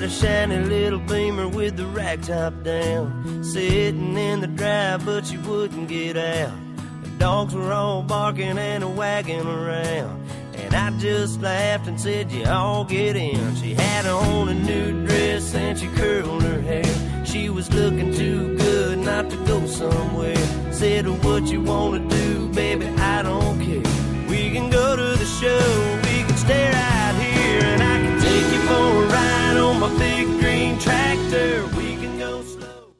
had a shiny little Beamer with the rack top down, sitting in the drive, but she wouldn't get out. The dogs were all barking and a wagging around, and I just laughed and said, you all get in. She had on a new dress and she curled her hair. She was looking too good not to go somewhere. Said, what you wanna do, baby, I don't care. We can go to the show, we can stay right here, and I can take you for a ride on my big green tractor. We can go slow.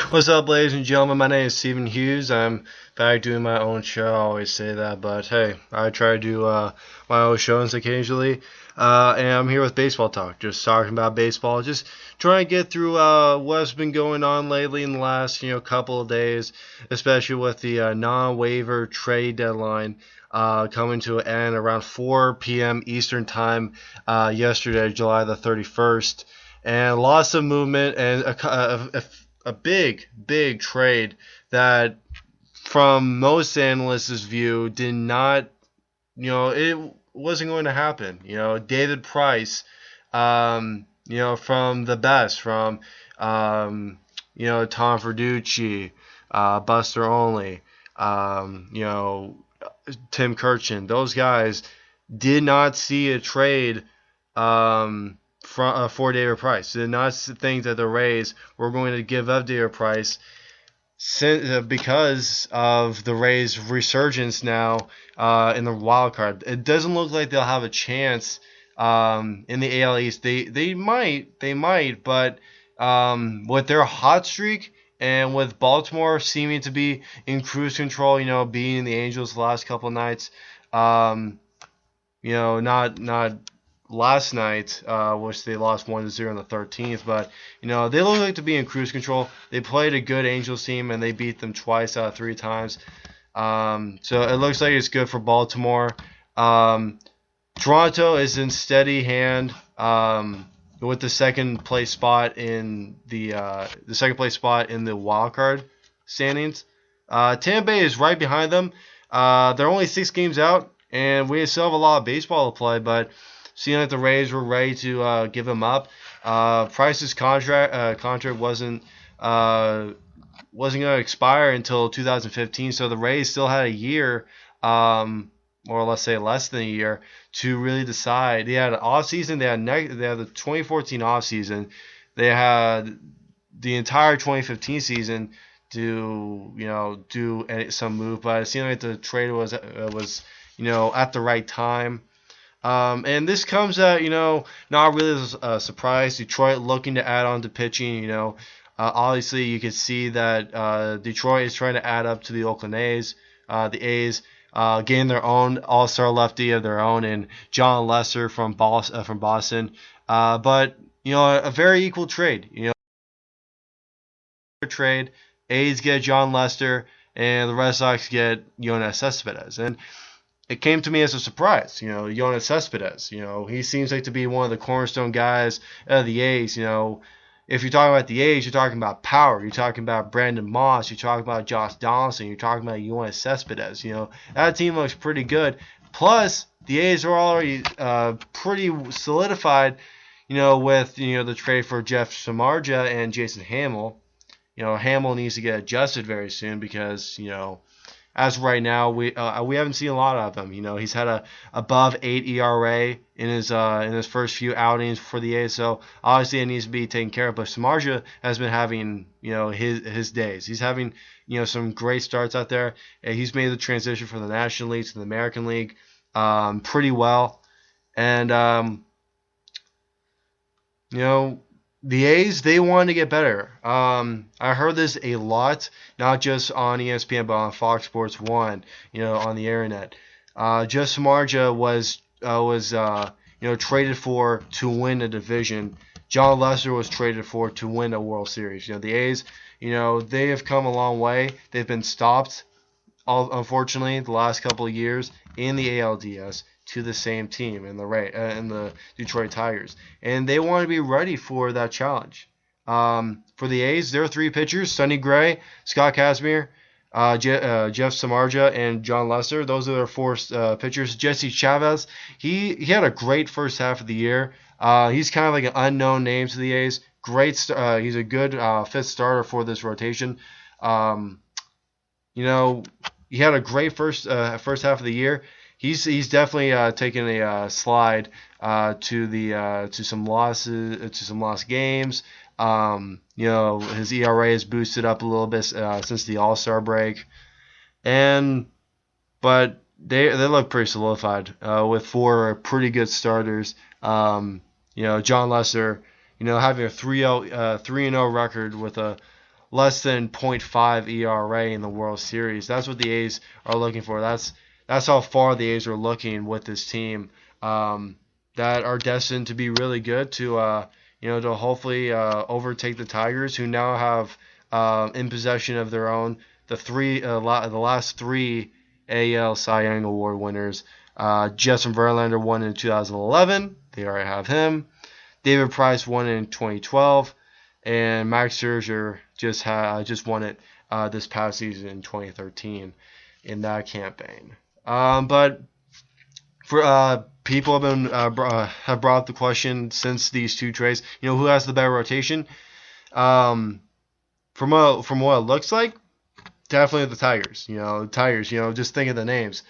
What's up, ladies and gentlemen? My name is Stephen Hughes. I'm back doing my own show. I always say that, but hey, I try to do my own shows occasionally. And I'm here with Baseball Talk, just talking about baseball, just trying to get through what's been going on lately in the last couple of days, especially with the non-waiver trade deadline coming to an end around 4 p.m. Eastern time yesterday, July the 31st, and lots of movement and a big trade that, from most analysts' view, did not, it wasn't going to happen. David Price, from the best, from Tom Verducci, Buster Olney, Tim Kirchin, those guys did not see a trade for David Price. Did not think that the Rays were going to give up David Price because of the Rays' resurgence now in the wild card. It doesn't look like they'll have a chance in the AL East. They might, but with their hot streak and with Baltimore seeming to be in cruise control, beating the Angels the last couple of nights, not last night, which they lost 1-0 on the 13th, but they look like to be in cruise control. They played a good Angels team and they beat them twice out of 3 times. So it looks like it's good for Baltimore. Toronto is in steady hand with the second place spot in the wild card standings. Tampa Bay is right behind them. They're only 6 games out, and we still have a lot of baseball to play, but seeing like the Rays were ready to give him up. Price's contract wasn't going to expire until 2015, so the Rays still had a year, or let's say less than a year, to really decide. They had an offseason. They had the 2014 offseason. They had the entire 2015 season to do some move, but it seemed like the trade was at the right time. And this comes at, not really a surprise. Detroit looking to add on to pitching. Obviously you can see that Detroit is trying to add up to the Oakland A's. The A's getting their own all-star lefty of their own in John Lester from Boston. But a very equal trade. Trade. A's get John Lester, and the Red Sox get Yoenis Cespedes. And it came to me as a surprise, Yoenis Cespedes. He seems like to be one of the cornerstone guys of the A's. If you're talking about the A's, you're talking about power. You're talking about Brandon Moss. You're talking about Josh Donaldson. You're talking about Yoenis Cespedes. That team looks pretty good. Plus, the A's are already pretty solidified, with, the trade for Jeff Samardzija and Jason Hamill. Hamill needs to get adjusted very soon because, as of right now, we haven't seen a lot of him. He's had a above 8 ERA in his first few outings for the A's, so obviously it needs to be taken care of. But Samardzija has been having his days. He's having some great starts out there. And he's made the transition from the National League to the American League pretty well, and the A's, they want to get better. I heard this a lot, not just on ESPN, but on Fox Sports 1, on the internet. Jeff Samardzija was traded for to win a division. John Lester was traded for to win a World Series. The A's, they have come a long way. They've been stopped, unfortunately, the last couple of years in the ALDS to the same team in the Detroit Tigers, and they want to be ready for that challenge. For the A's, there are 3 pitchers: Sonny Gray, Scott Kazmir, Jeff Samardzija and John Lester. Those are their four pitchers. Jesse Chavez, he had a great first half of the year. He's kind of like an unknown name to the A's. He's a good fifth starter for this rotation. You know, he had a great first half of the year. He's definitely taken a slide to some lost games. You know, his ERA has boosted up a little bit since the All-Star break, but they look pretty solidified with four pretty good starters. You know, John Lester, you know, having a 3-0 record with a less than .5 ERA in the World Series. That's what the A's are looking for. That's how far the A's are looking with this team. That are destined to be really good to to hopefully overtake the Tigers, who now have in possession of their own the last three AL Cy Young Award winners. Justin Verlander won in 2011. They already have him. David Price won in 2012, and Max Scherzer just won it this past season in 2013 in that campaign. But for people have brought up the question since these two trades, you know, who has the better rotation? From what it looks like, definitely the Tigers. You know, just think of the names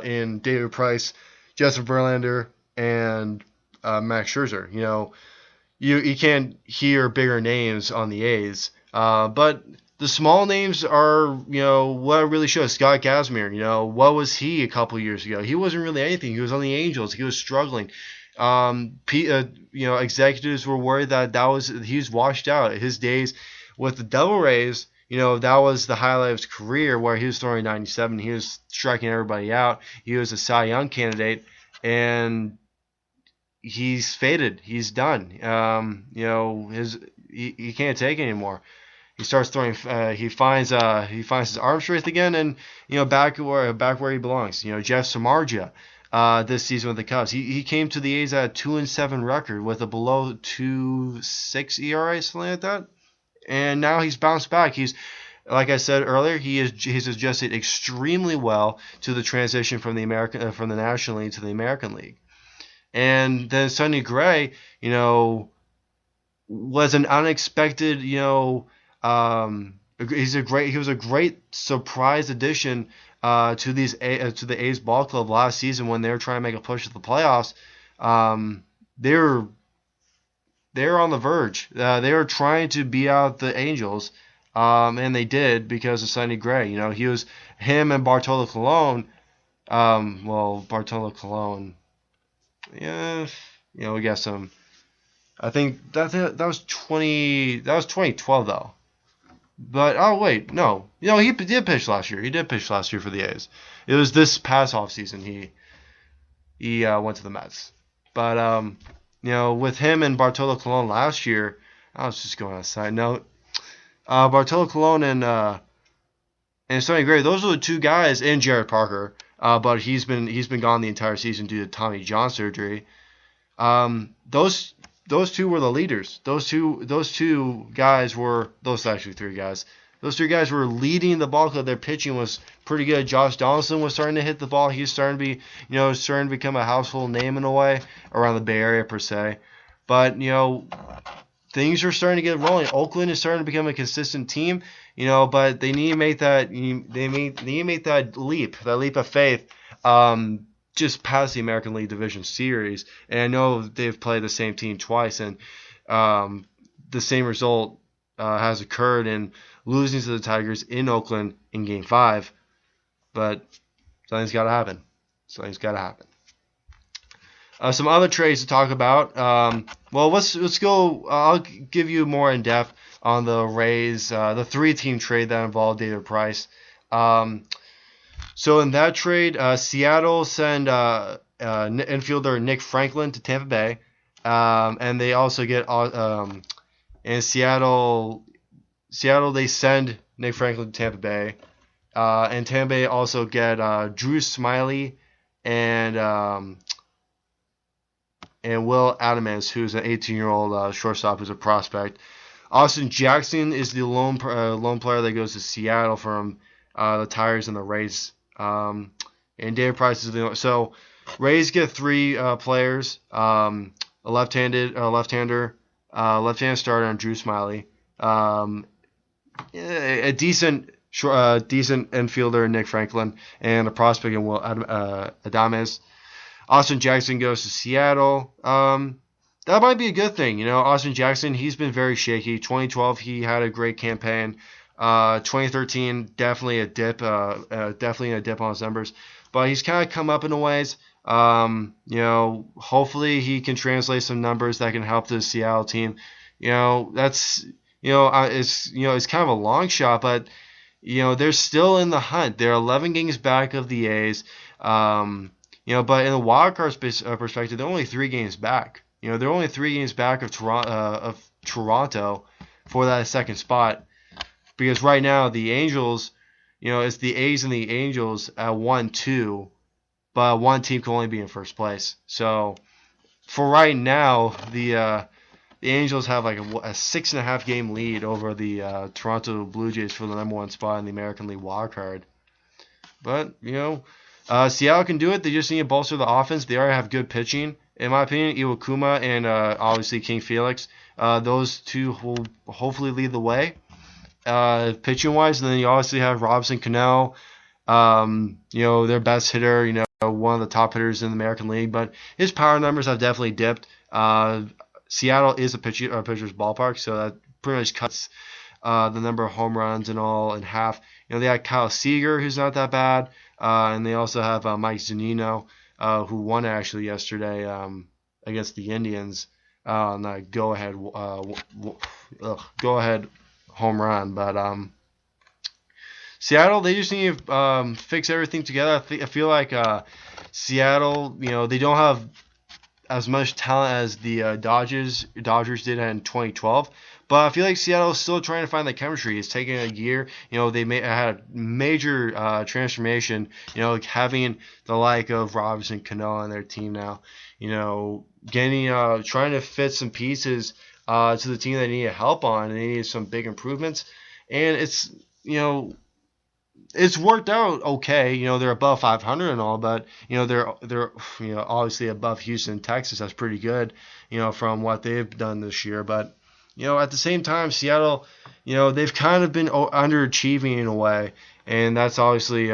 in David Price, Justin Verlander, and Max Scherzer. You know, you can't hear bigger names on the A's, but the small names are, you know, what really shows. Scott Kazmir, you know, what was he a couple years ago? He wasn't really anything. He was on the Angels. He was struggling. You know, executives were worried that he was washed out. His days with the Devil Rays, you know, that was the highlight of his career, where he was throwing 97. He was striking everybody out. He was a Cy Young candidate, and he's faded. He's done. You know, he can't take it anymore. He starts throwing. He finds his arm strength again, and you know, back where he belongs. You know, Jeff Samardzija this season with the Cubs. He came to the A's at a 2-7 record with a below 2.6 ERA, something like that. And now he's bounced back. He's, like I said earlier, he's adjusted extremely well to the transition from the National League to the American League. And then Sonny Gray, you know, was an unexpected, you know. He was a great surprise addition to the A's ball club last season when they were trying to make a push at the playoffs. They were on the verge. They were trying to beat out the Angels, and they did because of Sonny Gray. You know, him and Bartolo Colon. Bartolo Colon. Yeah, you know, we got some. I think that was 2012 though. But no, you know, he did pitch last year. He did pitch last year for the A's. It was this past offseason he went to the Mets. But you know, with him and Bartolo Colon last year, I was just going on a side note. Bartolo Colon and Sonny Gray, those are the two guys, and Jared Parker. But he's been gone the entire season due to Tommy John surgery. Those two were the leaders. Those two guys were actually three guys. Those three guys were leading the ball club. Their pitching was pretty good. Josh Donaldson was starting to hit the ball. He's starting to become a household name in a way around the Bay Area per se. But you know, things are starting to get rolling. Oakland is starting to become a consistent team. You know, but they need to make that. They need to make that leap of faith. Just past the American League Division Series, and I know they've played the same team twice, and the same result has occurred in losing to the Tigers in Oakland in Game 5. But something's got to happen. Some other trades to talk about. Let's go. I'll give you more in depth on the Rays, the 3-team trade that involved David Price. So in that trade, Seattle sent infielder Nick Franklin to Tampa Bay, and they also get in Seattle they send Nick Franklin to Tampa Bay, and Tampa Bay also get Drew Smiley and Will Adams, who's an 18-year-old shortstop who's a prospect. Austin Jackson is the lone player that goes to Seattle from the tires in the race. And David Price is the so Rays get 3 players, a left-handed starter on Drew Smiley, a decent infielder Nick Franklin, and a prospect in Will Adames. Austin Jackson goes to Seattle. That might be a good thing. Austin Jackson, he's been very shaky. 2012, he had a great campaign. 2013, definitely a dip on his numbers. But he's kind of come up in a ways. Hopefully he can translate some numbers that can help the Seattle team. It's kind of a long shot, but they're still in the hunt. They're 11 games back of the A's. But in the wild card perspective, they're only 3 games back. They're only 3 games back of Toronto for that second spot. Because right now the Angels, it's the A's and the Angels at 1-2, but one team can only be in first place. So for right now, the Angels have like a 6.5 game lead over the Toronto Blue Jays for the number 1 spot in the American League wild card. But Seattle can do it. They just need to bolster the offense. They already have good pitching, in my opinion. Iwakuma and obviously King Felix. Those 2 will hopefully lead the way. Pitching wise, and then you obviously have Robinson Cano, their best hitter, one of the top hitters in the American League, but his power numbers have definitely dipped. Seattle is a pitcher's ballpark, so that pretty much cuts the number of home runs and all in half. They had Kyle Seager, who's not that bad, and they also have Mike Zunino, who won actually yesterday against the Indians on a go ahead home run. But Seattle, they just need to fix everything together. I feel like Seattle, they don't have as much talent as the Dodgers did in 2012. But I feel like Seattle is still trying to find the chemistry. It's taken a year. They had a major transformation, having the like of Robinson Cano on their team now. Trying to fit some pieces to the team they need help on, and they need some big improvements. And it's worked out okay. They're above 500 and all, but they're obviously above Houston, Texas. That's pretty good, from what they've done this year. But at the same time, Seattle, they've kind of been underachieving in a way, and that's obviously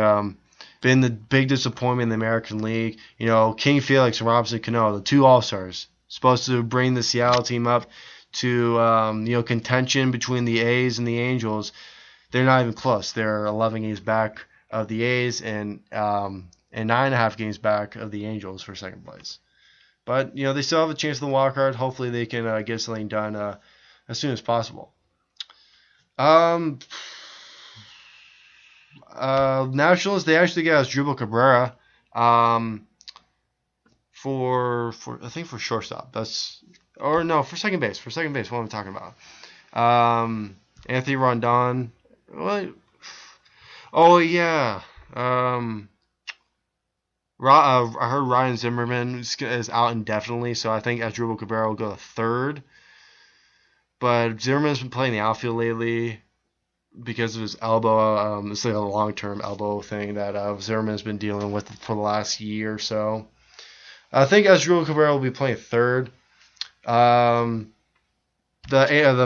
been the big disappointment in the American League. King Felix and Robinson Cano, the 2 All-Stars, supposed to bring the Seattle team up to contention between the A's and the Angels. They're not even close. They're 11 games back of the A's and 9.5 games back of the Angels for second place. But they still have a chance in the wild card. Hopefully they can get something done as soon as possible. Nationals, they actually got Asdrubal Cabrera for shortstop. For second base. For second base, what am I talking about? Anthony Rondon. What? Oh yeah. I heard Ryan Zimmerman is out indefinitely, so I think Asdrubal Cabrera will go to third. But Zimmerman's been playing the outfield lately because of his elbow. It's like a long-term elbow thing that Zimmerman's been dealing with for the last year or so. I think Asdrubal Cabrera will be playing third. The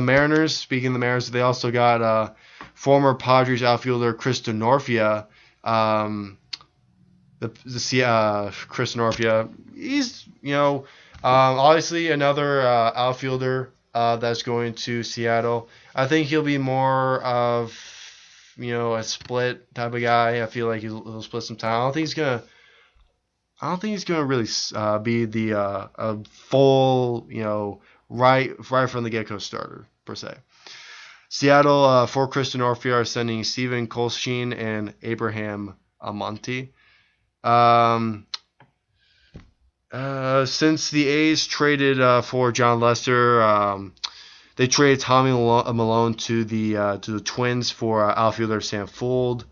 Mariners, speaking of the Mariners, they also got former Padres outfielder Chris Denorfia. Chris Denorfia, he's obviously another outfielder that's going to Seattle. I think he'll be more of a split type of guy. I feel like he'll split some time. I don't think he's gonna really be the a full right from the get-go starter per se. Seattle for Chris Denorfia are sending Steven Kolshin and Abraham Almonte. Since the A's traded for John Lester, they traded Tommy Malone to the Twins for outfielder Sam Fuld.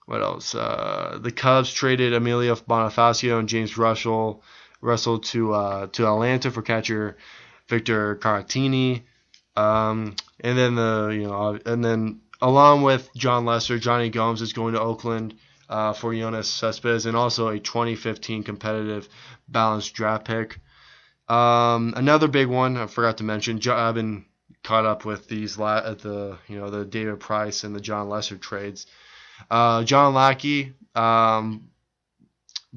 What else? The Cubs traded Emilio Bonifacio and James Russell to Atlanta for catcher Victor Caratini. And then along with John Lester, Johnny Gomes is going to Oakland for Yoenis Cespedes, and also a 2015 competitive balanced draft pick. Another big one I forgot to mention. I've been caught up with these the David Price and the John Lester trades. John Lackey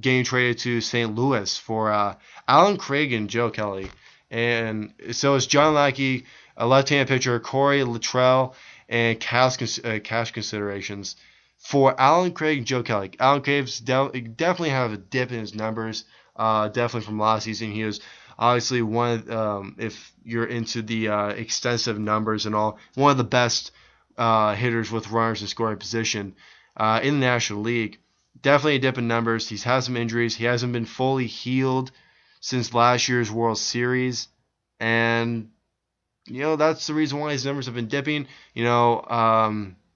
getting traded to St. Louis for Alan Craig and Joe Kelly. And so it's John Lackey, a left-handed pitcher, Corey Luttrell, and cash considerations for Alan Craig and Joe Kelly. Alan Craig's definitely have a dip in his numbers, definitely from last season. He was obviously if you're into the extensive numbers and all, one of the best hitters with runners in scoring position in the National League. Definitely a dip in numbers. He's had some injuries. He hasn't been fully healed since last year's World Series, and that's the reason why his numbers have been dipping. If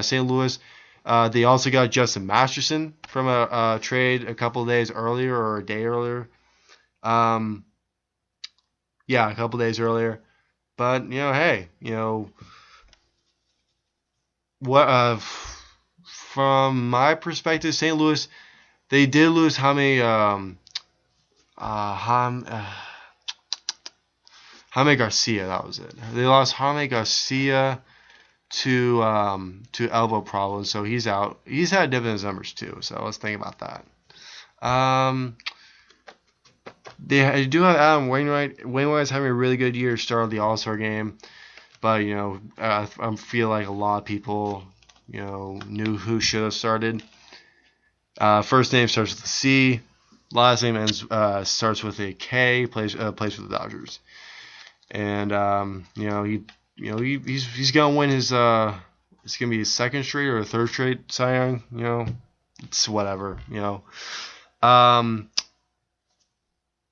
St. Louis, they also got Justin Masterson from a trade a couple of days earlier or a day earlier. A couple of days earlier. But hey, what from my perspective, St. Louis, they did lose Jaime Garcia. That was it. They lost Jaime Garcia to elbow problems, so he's out. He's had dip in his numbers too, so let's think about that. They do have Adam Wainwright. Wainwright's having a really good year, started the All-Star game, but I feel like a lot of people knew who should have started. First name starts with a C. Last name starts with a K. Plays for the Dodgers, and he's gonna win his. It's gonna be his second straight or a third straight Cy Young. It's whatever.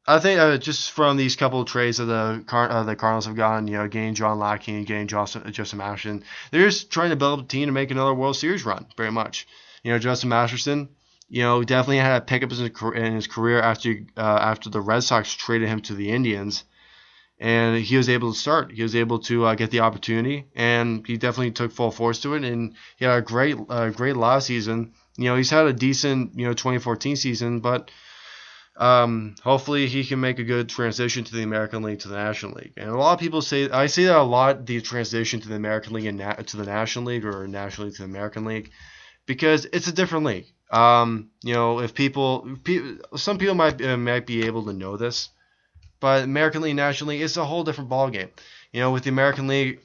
I think just from these couple of trades that the Cardinals have gotten, getting John Lackey and getting Justin Masterson, they're just trying to build up a team to make another World Series run, very much. Justin Masterson, definitely had a pickup in his career after the Red Sox traded him to the Indians, and he was able to start. He was able to get the opportunity, and he definitely took full force to it, and he had a great last season. He's had a decent 2014 season, but hopefully he can make a good transition to the American League to the National League. And a lot of people say that a lot, the transition to the American League and to the National League, or National League to the American League, because it's a different league. If some people might be able to know this, but American League, National League, it's a whole different ballgame. With the American League,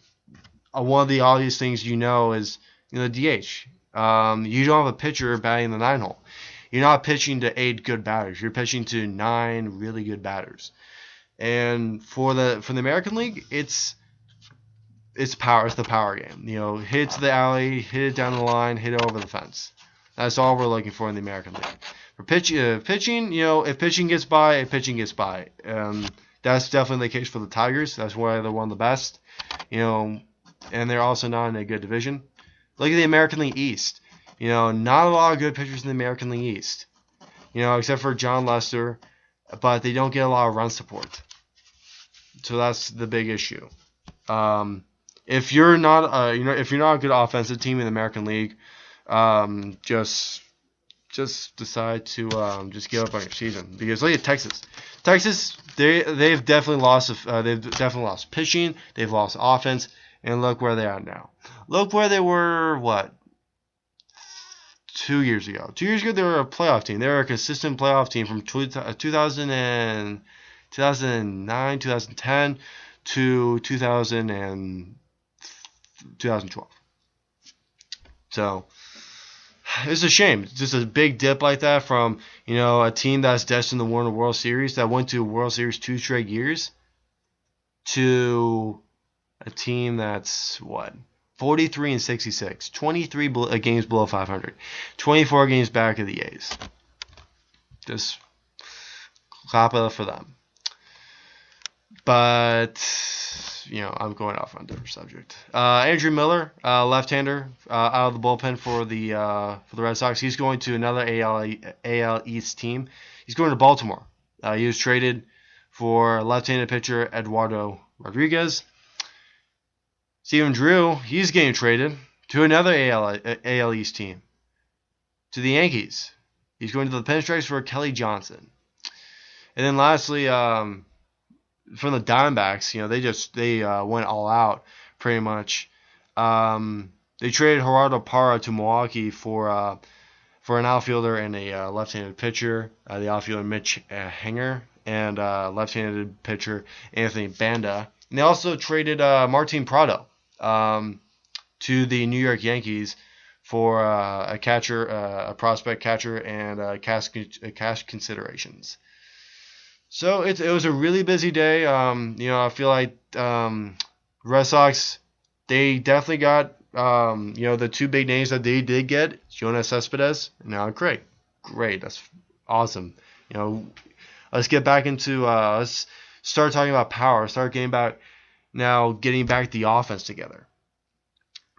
one of the obvious things is the DH. You don't have a pitcher batting the 9 hole. You're not pitching to 8 good batters. You're pitching to 9 really good batters. And for the American League, it's power. It's the power game. Hit it to the alley, hit it down the line, hit it over the fence. That's all we're looking for in the American League. For pitching, if pitching gets by, pitching gets by. That's definitely the case for the Tigers. That's why they're one of the best. And they're also not in a good division. Look at the American League East. Not a lot of good pitchers in the American League East. Except for John Lester, but they don't get a lot of run support. So that's the big issue. If you're not a good offensive team in the American League, just decide to just give up on your season. Because look at Texas. Texas, they've definitely lost pitching, they've lost offense, and look where they are now. Look where they were 2 years ago. 2 years ago, they were a playoff team. They were a consistent playoff team from 2009, 2010 to 2012. So it's a shame. It's just a big dip like that from a team that's destined to win a World Series, that went to a World Series 2 straight years, to a team that's 43 and 66, 23 games below 500, 24 games back of the A's. Just clap it up for them. But I'm going off on a different subject. Andrew Miller, left-hander, out of the bullpen for the Red Sox. He's going to another AL East team. He's going to Baltimore. He was traded for left-handed pitcher Eduardo Rodriguez. Steven Drew, he's getting traded to another AL East team, to the Yankees. He's going to the Pinstripes for Kelly Johnson. And then lastly, from the Diamondbacks, they went all out pretty much. They traded Gerardo Parra to Milwaukee for an outfielder and a left-handed pitcher. The outfielder Mitch Hanger and left-handed pitcher Anthony Banda. And they also traded Martin Prado to the New York Yankees for a catcher, a prospect catcher, and cash considerations. So it was a really busy day. I feel like Red Sox, they definitely got the two big names that they did get, Jonas Cespedes and Alan Craig. Great, that's awesome. Let's get back into let's start talking about power. Start getting back the offense together.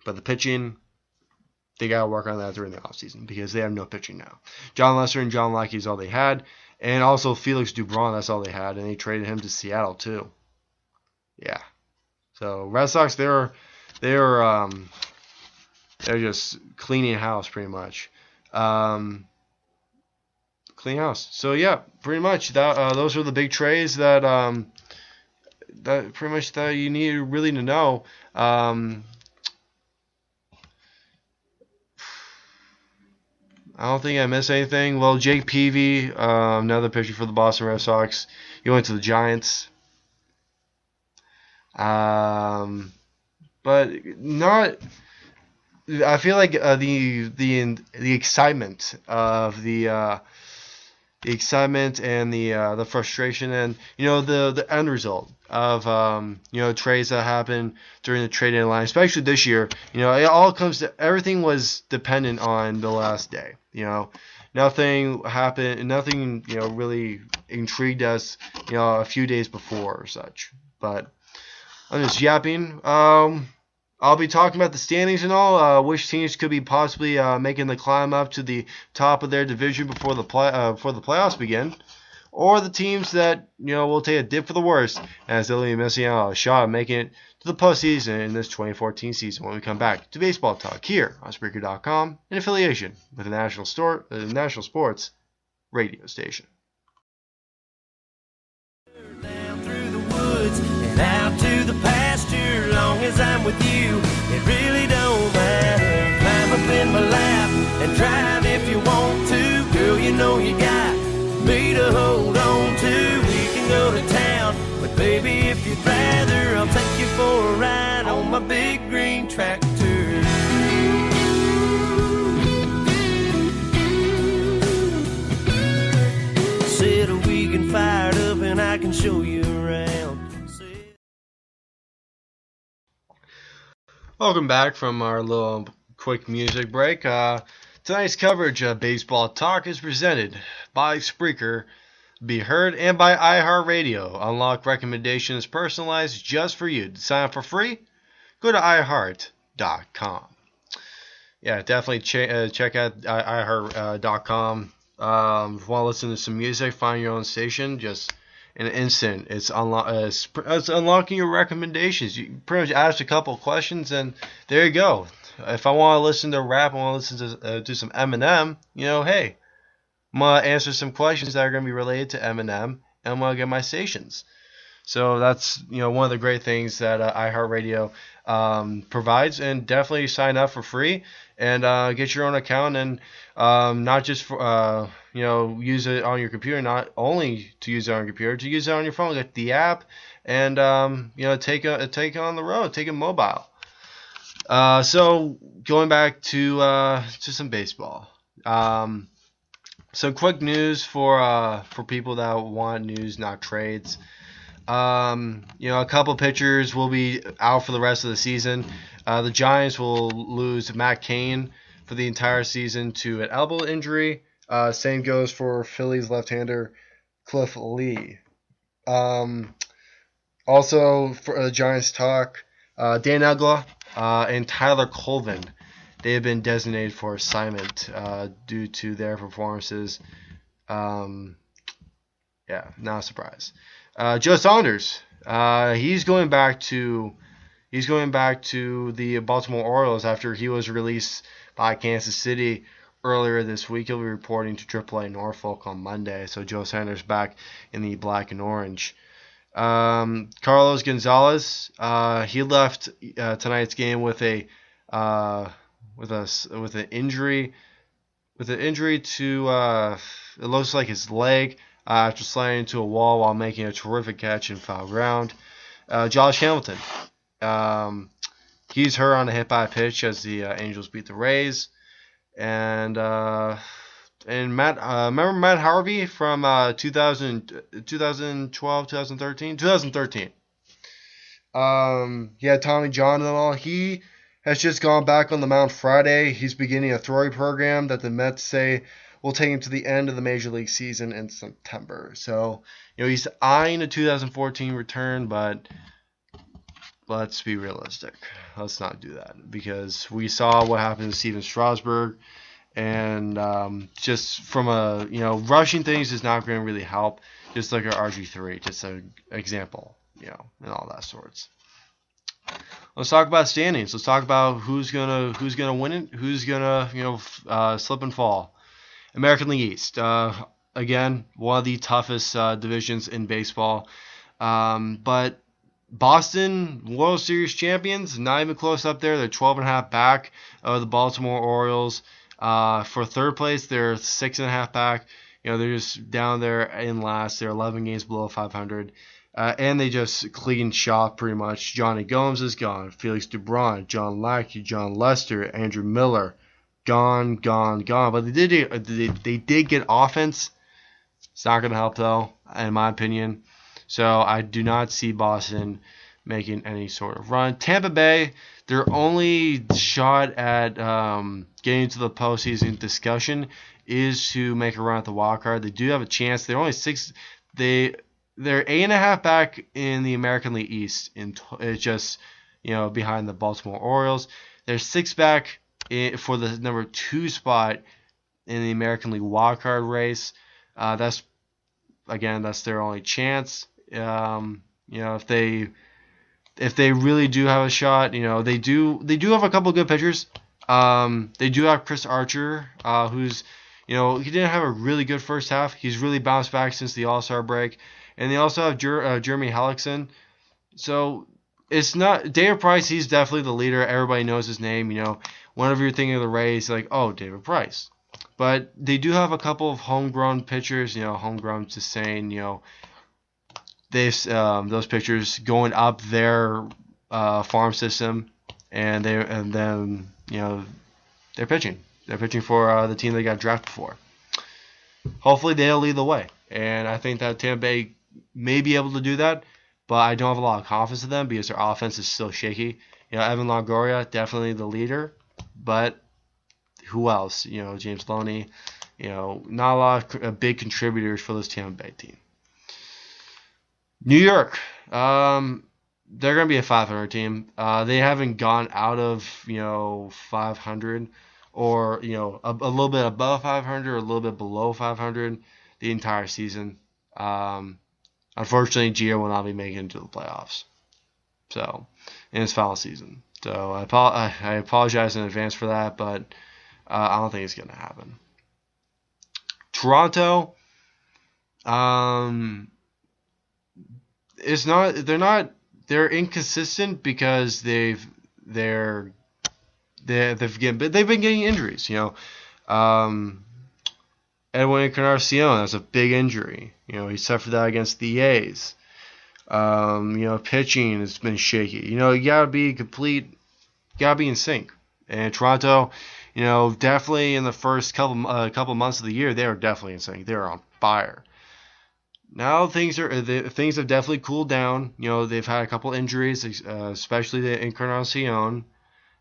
But the pitching, they got to work on that during the offseason because they have no pitching now. John Lester and John Lackey is all they had. And also Felix Dubron, that's all they had. And they traded him to Seattle too. Yeah. So Red Sox, they're just cleaning house pretty much. Clean house. So yeah, pretty much that. Those are the big trades that pretty much that you really need to know. I don't think I missed anything. Well, Jake Peavy, another pitcher for the Boston Red Sox. He went to the Giants. But not. I feel like the excitement of the excitement and the frustration and the end result of trades that happened during the trade deadline, especially this year. It all comes to everything was dependent on the last day. Nothing happened. Nothing really intrigued us. A few days before or such. But I'm just yapping. I'll be talking about the standings and all. Which teams could be possibly making the climb up to the top of their division before the playoffs begin, or the teams that will take a dip for the worst as they'll be missing out on a shot of making it to the postseason in this 2014 season. When we come back to baseball talk here on Spreaker.com in affiliation with the National Sports Radio Station. Down through the woods and out to the pasture, long as I'm with you, it really don't matter. Climb up in my lap and drive if you want to. Girl, you got me to hold on to. We can go to town, but baby, if you'd rather, I'll take you for a ride on my big green tractor. Said we can fire it up and I can show you around. Welcome back from our little quick music break. Tonight's coverage of Baseball Talk is presented by Spreaker, be heard, and by iHeartRadio. Unlock recommendations personalized just for you. To sign up for free, go to iHeart.com. Yeah, definitely check out iHeart.com. If you want to listen to some music, find your own station, just in an instant. It's unlocking your recommendations. You pretty much ask a couple of questions, and there you go. If I want to listen to rap, I want to listen to some Eminem, hey, I'm going to answer some questions that are going to be related to Eminem, and I'm going to get my stations. So that's, one of the great things that iHeartRadio provides, and definitely sign up for free and get your own account and not just for, use it on your computer, not only to use it on your computer, to use it on your phone, get the app, and, take it on the road, take it mobile. So going back to some baseball. Some quick news for people that want news, not trades. A couple pitchers will be out for the rest of the season. The Giants will lose Matt Cain for the entire season to an elbow injury. Same goes for Phillies left-hander Cliff Lee. Also for the Giants talk, Dan Uggla and Tyler Colvin. They have been designated for assignment due to their performances. Not a surprise. Joe Saunders He's going back to the Baltimore Orioles after he was released by Kansas City earlier this week. He'll be reporting to AAA Norfolk on Monday. So Joe Sanders back in the black and orange. Carlos Gonzalez, he left tonight's game with an injury to it looks like his leg after sliding into a wall while making a terrific catch in foul ground. Josh Hamilton, he's hurt on a hit by a pitch as the Angels beat the Rays. And remember Matt Harvey from 2012, 2013? He had Tommy John and all. He has just gone back on the mound Friday. He's beginning a throwing program that the Mets say will take him to the end of the Major League season in September. So, he's eyeing a 2014 return, but let's be realistic. Let's not do that because we saw what happened to Steven Strasburg, and just from rushing things is not going to really help. Just like our RG3, just an example, and all that sorts. Let's talk about standings. Let's talk about who's gonna win it, who's gonna slip and fall. American League East, again, one of the toughest divisions in baseball, but Boston World Series champions, not even close up there. They're 12.5 back of the Baltimore Orioles. For third place, they're 6.5 back. They're just down there in last. They're 11 games below 500. And they just clean shop pretty much. Johnny Gomes is gone. Felix Dubron, John Lackey, John Lester, Andrew Miller, gone. But they did get offense. It's not going to help, though, in my opinion. So I do not see Boston making any sort of run. Tampa Bay, their only shot at getting to the postseason discussion is to make a run at the wild card. They do have a chance. They're only they're 8.5 back in the American League East. It's just behind the Baltimore Orioles. They're 6 back for the number 2 spot in the American League wild card race. That's their only chance. If they really do have a shot, they do have a couple of good pitchers. They do have Chris Archer, who's he didn't have a really good first half. He's really bounced back since the All-Star break, and they also have Jeremy Hellickson. So it's not David Price. He's definitely the leader. Everybody knows his name. Whenever you're thinking of the Rays, like, oh, David Price. But they do have a couple of homegrown pitchers. Homegrown to saying, those pitchers going up their farm system, and then they're pitching. They're pitching for the team they got drafted for. Hopefully they'll lead the way, and I think that Tampa Bay may be able to do that, but I don't have a lot of confidence in them because their offense is still shaky. Evan Longoria, definitely the leader, but who else? James Loney. Not a lot of big contributors for this Tampa Bay team. New York, they're going to be a 500 team. They haven't gone out of 500 or a little bit above 500 or a little bit below 500 the entire season. Unfortunately, Gio will not be making it to the playoffs. So in his final season. So I apologize in advance for that, but I don't think it's going to happen. Toronto, they're inconsistent because they've been getting injuries. Edwin Encarnacion, that's a big injury. He suffered that against the A's. Pitching has been shaky. You gotta be complete. You gotta be in sync. And Toronto, definitely in the first couple months of the year, they are definitely in sync. They're on fire. Now things have definitely cooled down. They've had a couple injuries, especially the Encarnacion,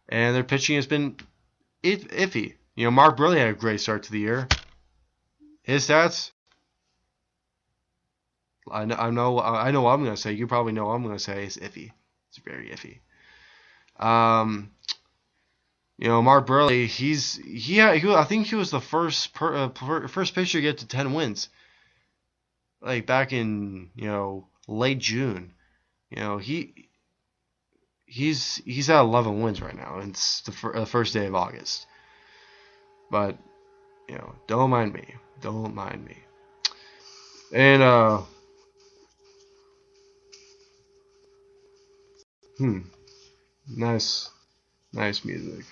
and their pitching has been iffy. Mark Burley had a great start to the year. His stats, I know what I'm going to say. You probably know what I'm going to say. It's iffy. It's very iffy. Mark Burley, I think he was the first pitcher to get to 10 wins. Like back in late June. You know, he's at 11 wins right now. It's the first day of August. But, you know, don't mind me. Don't mind me. And, nice music.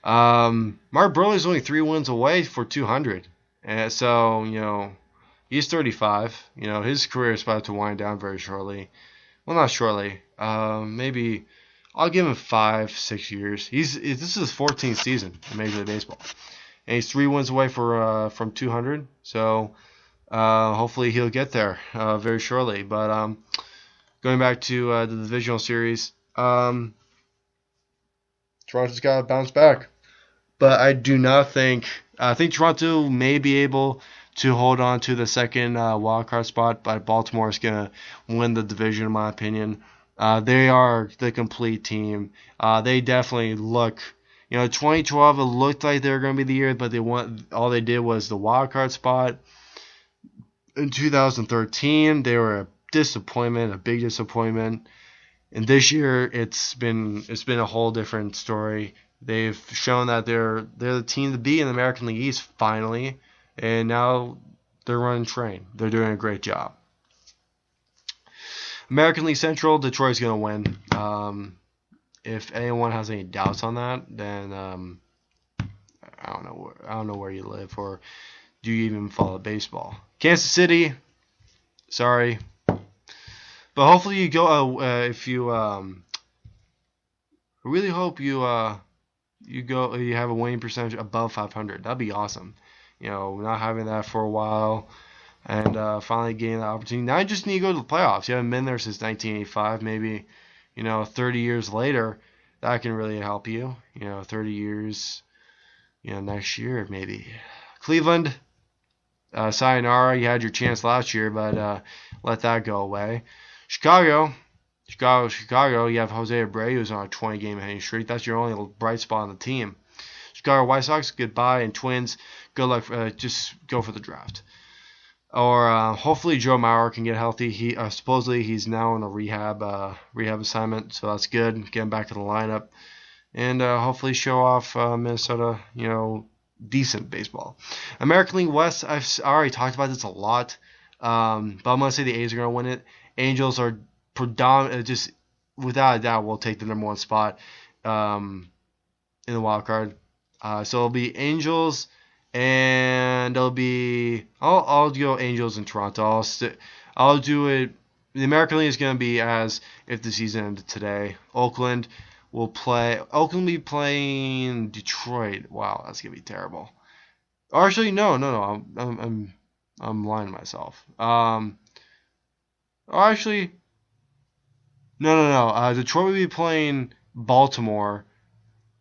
Mark Burley's only 3 wins away for 200. And so, you know, he's 35. You know, his career is about to wind down very shortly. Well, not shortly. Maybe I'll give him 5-6 years. This is his 14th season in Major League Baseball, and he's 3 wins away from 200. So hopefully he'll get there very shortly. But going back to the divisional series, Toronto's got to bounce back. But I do not think. I think Toronto may be able to hold on to the second wild card spot, but Baltimore is going to win the division, in my opinion. They are the complete team. They definitely look. You know, 2012 it looked like they were going to be the year, but all they did was the wild card spot. In 2013, they were a disappointment, a big disappointment. And this year, it's been a whole different story. They've shown that they're the team to beat in the American League East finally, and now they're running train. They're doing a great job. American League Central, Detroit's going to win. If anyone has any doubts on that, then I don't know where you live, or do you even follow baseball? Kansas City, sorry. But hopefully you go. If you, I really hope you you have a winning percentage above 500. That'd be awesome. You know, not having that for a while, and finally getting the opportunity. Now you just need to go to the playoffs. You haven't been there since 1985. Maybe, you know, 30 years later, that can really help you. You know, 30 years. You know, next year maybe. Cleveland, sayonara. You had your chance last year, but let that go away. Chicago, you have Jose Abreu, who's on a 20-game hitting streak. That's your only bright spot on the team. Chicago White Sox, goodbye. And Twins, good luck. Just go for the draft. Or hopefully Joe Mauer can get healthy. He supposedly he's now on a rehab assignment, so that's good. Get him back in the lineup, and hopefully show off Minnesota, you know, decent baseball. American League West, I've already talked about this a lot, but I'm gonna say the A's are gonna win it. Angels are predominant, just without a doubt, will take the number 1 spot in the wild card. So it'll be Angels, and it'll be I'll go Angels in Toronto. I'll do it. The American League is gonna be as if the season ended today. Oakland will be playing Detroit. Wow, that's gonna be terrible. Or actually, no. I'm lying to myself. Actually, no. Detroit will be playing Baltimore.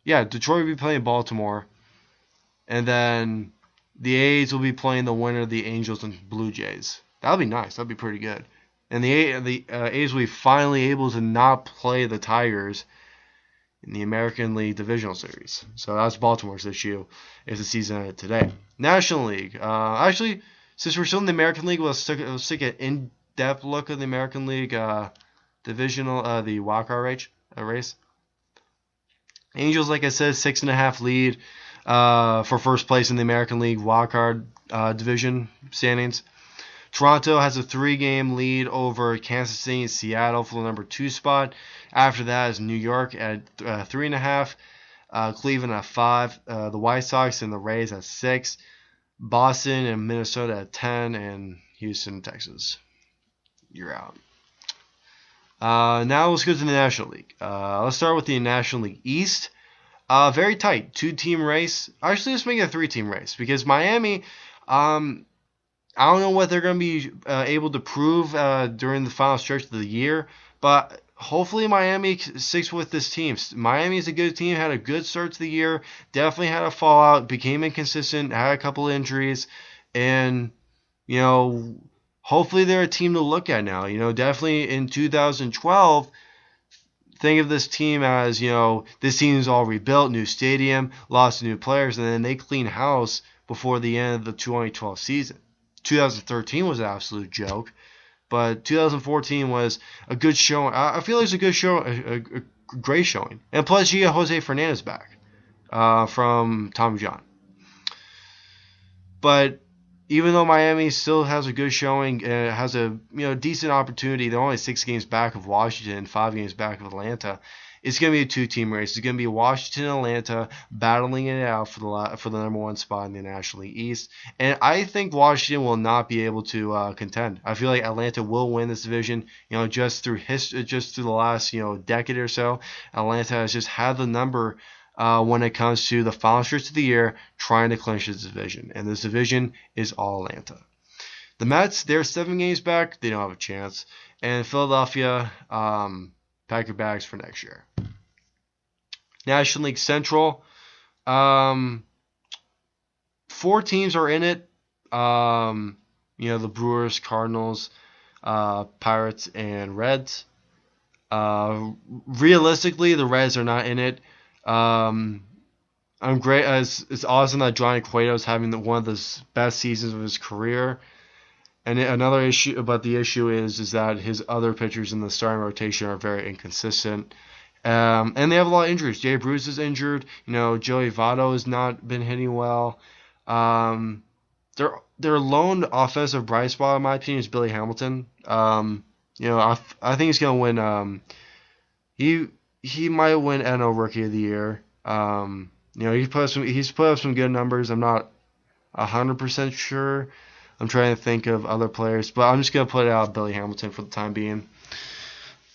Yeah, Detroit will be playing Baltimore. And then the A's will be playing the winner of the Angels and Blue Jays. That'll be nice. That'll be pretty good. And the A's will be finally able to not play the Tigers in the American League Divisional Series. So that's Baltimore's issue if the season ended today. National League. Actually, since we're still in the American League, let's take an in-depth look at the American League divisional, the wildcard race. Angels, like I said, 6.5 lead for first place in the American League wildcard division standings. Toronto has a 3-game lead over Kansas City and Seattle for the number 2 spot. After that is New York at 3.5, Cleveland at 5, the White Sox and the Rays at 6, Boston and Minnesota at 10, and Houston, Texas. You're out. Now let's go to the National League. Let's start with the National League East. Very tight, 2-team race. Actually, let's make it a 3-team race because Miami, I don't know what they're going to be able to prove during the final stretch of the year, but hopefully Miami sticks with this team. Miami is a good team, had a good start to the year, definitely had a fallout, became inconsistent, had a couple injuries, and, you know, hopefully they're a team to look at now. You know, definitely in 2012, think of this team as, you know, this team is all rebuilt, new stadium, lots of new players, and then they clean house before the end of the 2012 season. 2013 was an absolute joke. but 2014 was a good showing. I feel like it's a good show, a great showing. And plus, you get Jose Fernandez back from Tommy John. But even though Miami still has a good showing, has a decent opportunity, they're only 6 games back of Washington, 5 games back of Atlanta. It's going to be a 2-team race. It's going to be Washington and Atlanta battling it out for the number 1 spot in the National League East. And I think Washington will not be able to contend. I feel like Atlanta will win this division. Just through the last decade or so, Atlanta has just had the number when it comes to the final stretch of the year, trying to clinch this division. And this division is all Atlanta. The Mets, they're 7 games back. They don't have a chance. And Philadelphia, pack your bags for next year. National League Central, 4 teams are in it. The Brewers, Cardinals, Pirates, and Reds. Realistically, the Reds are not in it. I'm great. It's awesome that Johnny Cueto is having one of the best seasons of his career. And another issue, but the issue is that his other pitchers in the starting rotation are very inconsistent. And they have a lot of injuries. Jay Bruce is injured. Joey Votto has not been hitting well. Their lone offensive bright spot, in my opinion, is Billy Hamilton. I think he's gonna win. He might win NL Rookie of the Year. He's put up some good numbers. I'm not 100% sure. I'm trying to think of other players, but I'm just gonna put it out Billy Hamilton for the time being.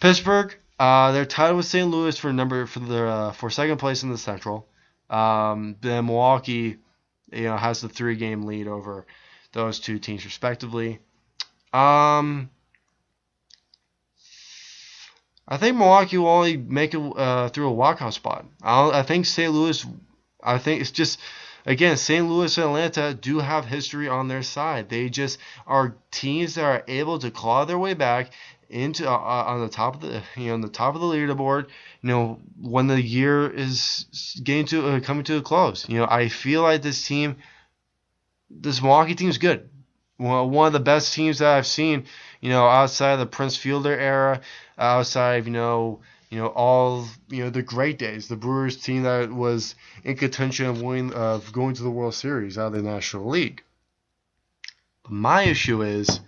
Pittsburgh, they're tied with St. Louis for second place in the Central. Then Milwaukee, has the 3-game lead over those 2 teams respectively. I think Milwaukee will only make it through a walkout spot. I think St. Louis. I think it's just. Again, St. Louis and Atlanta do have history on their side. They just are teams that are able to claw their way back into on the top of the leaderboard. When the year is coming to a close. I feel like this Milwaukee team is good. One of the best teams that I've seen. Outside of the Prince Fielder era, outside of all the great days, the Brewers team that was in contention of going to the World Series out of the National League. But my issue is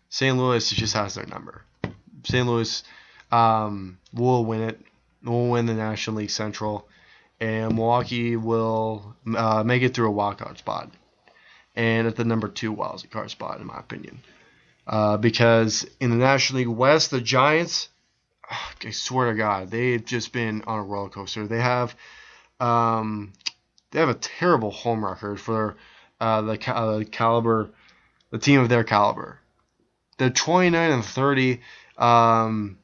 St. Louis just has their number. St. Louis will win it. Will win the National League Central, and Milwaukee will make it through a walkout spot, and at the number 2 wild card spot, in my opinion. Because in the National League West, the Giants, I swear to God, they've just been on a roller coaster. They have a terrible home record for the team of their caliber. They're 29-30. On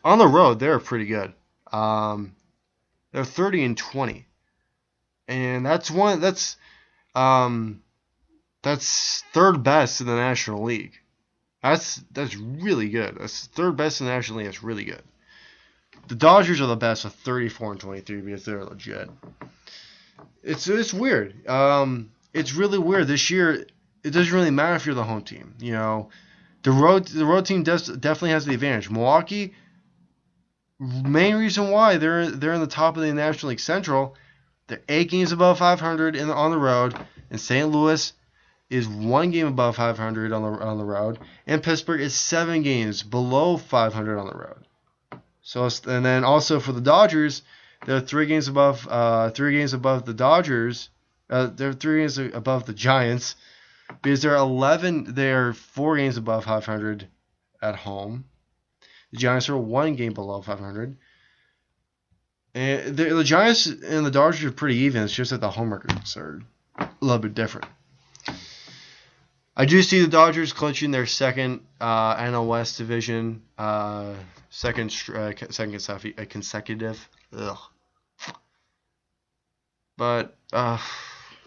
the road, they're pretty good. They're 30-20, and that's third best in the National League. That's really good. That's third best in the National League. That's really good. The Dodgers are the best with 34-23 because they're legit. It's weird. It's really weird this year. It doesn't really matter if you're the home team. The road team definitely has the advantage. Milwaukee, main reason why they're in the top of the National League Central, they're 8 games above 500 on the road, and St. Louis is 1 game above 500 on the road, and Pittsburgh is 7 games below 500 on the road. And then also for the Dodgers, they're 3 games above the Dodgers. They're 3 games above the Giants because they're 4 games above 500 at home. The Giants are 1 game below 500. And the Giants and the Dodgers are pretty even. It's just that the home records are a little bit different. I do see the Dodgers clinching their second NL West division, second consecutive. Ugh. But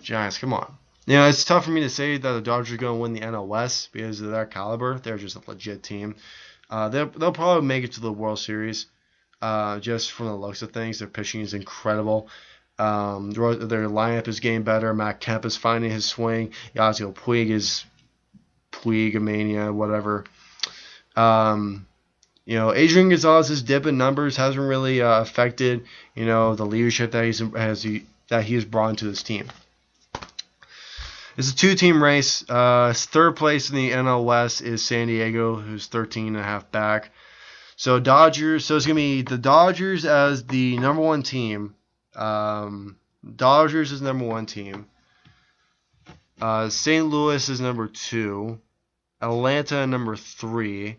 Giants, come on. It's tough for me to say that the Dodgers are going to win the NL West because of their caliber. They're just a legit team. They'll probably make it to the World Series. Just from the looks of things, their pitching is incredible. Their lineup is getting better. Matt Kemp is finding his swing. Yasiel Puig is Puig-mania, whatever. Adrian Gonzalez's dip in numbers hasn't really affected, the leadership that he has brought into this team. It's a 2-team race. Third place in the NL West is San Diego, who's 13.5 back. So it's going to be the Dodgers as the number 1 team. Dodgers is number 1 team. St. Louis is number 2. Atlanta number 3.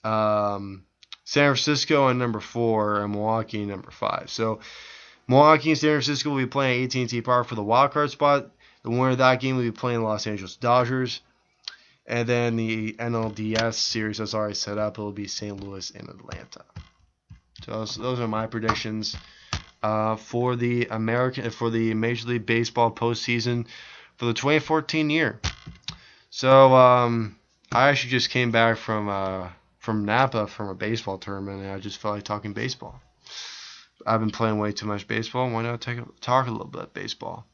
San Francisco and number 4, and Milwaukee number 5. So Milwaukee and San Francisco will be playing AT&T Park for the wild card spot. The winner of that game will be playing the Los Angeles Dodgers. And then the NLDS series that's already set up, it will be St. Louis and Atlanta. So those are my predictions for the Major League Baseball postseason for the 2014 year. So I actually just came back from Napa from a baseball tournament, and I just felt like talking baseball. I've been playing way too much baseball. Why not talk a little bit of baseball?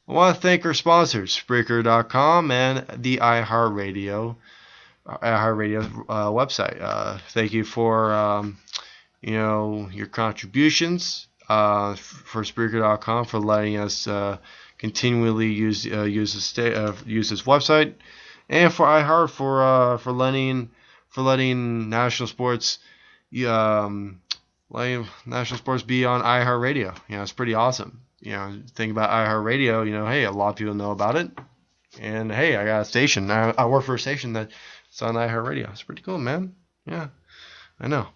I want to thank our sponsors, Spreaker.com and the iHeartRadio website. Thank you for your contributions for Spreaker.com for letting us continually use this website, and for iHeart for letting national sports be on iHeartRadio. It's pretty awesome. Think about iHeartRadio, hey, a lot of people know about it. And hey, I got a station. I work for a station that's on iHeartRadio. It's pretty cool, man. Yeah, I know.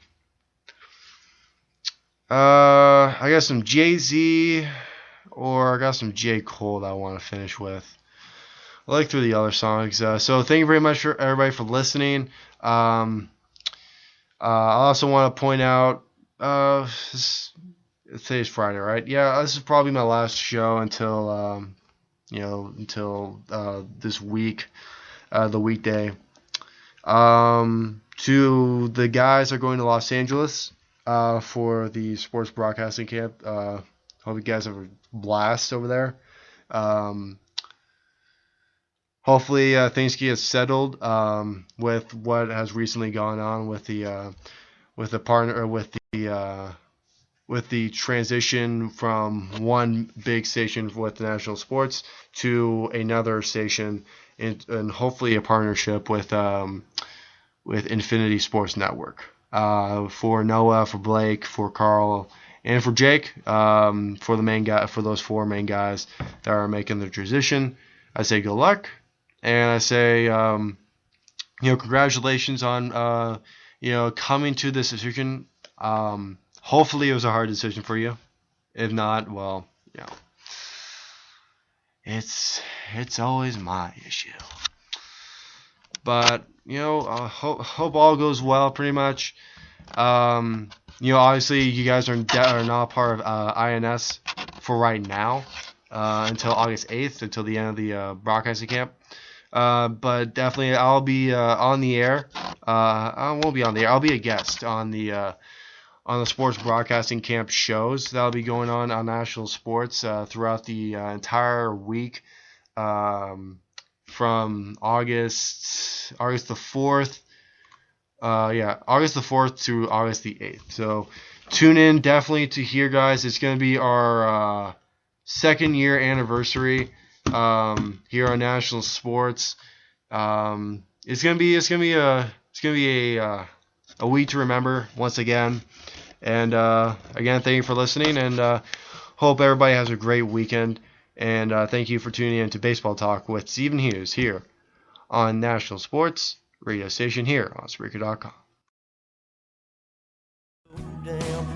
I got some Jay-Z or I got some J. Cole that I want to finish with. I like through the other songs. So thank you very much for everybody for listening. I also want to point out, today's Friday, right? Yeah, this is probably my last show until this week, the weekday. To the guys that are going to Los Angeles for the sports broadcasting camp. Hope you guys have a blast over there. Hopefully things get settled with what has recently gone on with the transition from one big station with the national sports to another station, and hopefully a partnership with Infinity Sports Network. For Noah, for Blake, for Carl, and for Jake, for those 4 main guys that are making the transition, I say good luck, and I say congratulations on coming to this decision. Hopefully it was a hard decision for you. If not, well, it's always my issue. But hope all goes well. Pretty much. Obviously you guys are not part of INS for right now until August 8th, until the end of the broadcasting camp. But definitely I'll be on the air. I won't be on the air. I'll be a guest on the sports broadcasting camp shows that'll be going on national sports throughout the entire week from August the 4th. August the 4th to August the 8th. So tune in definitely to hear, guys. It's going to be our 2nd year anniversary here on National Sports. It's gonna be a week to remember once again. And again, thank you for listening, and hope everybody has a great weekend. And thank you for tuning in to Baseball Talk with Stephen Hughes here on National Sports Radio Station here on Spreaker.com.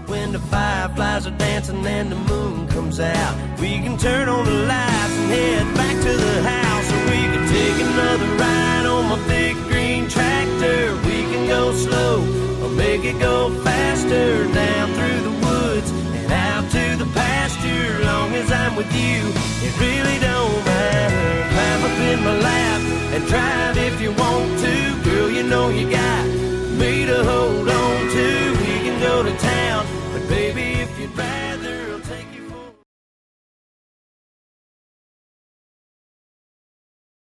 When the fireflies are dancing and the moon comes out, we can turn on the lights and head back to the house, or we can take another ride on my big green tractor. We can go slow or make it go faster.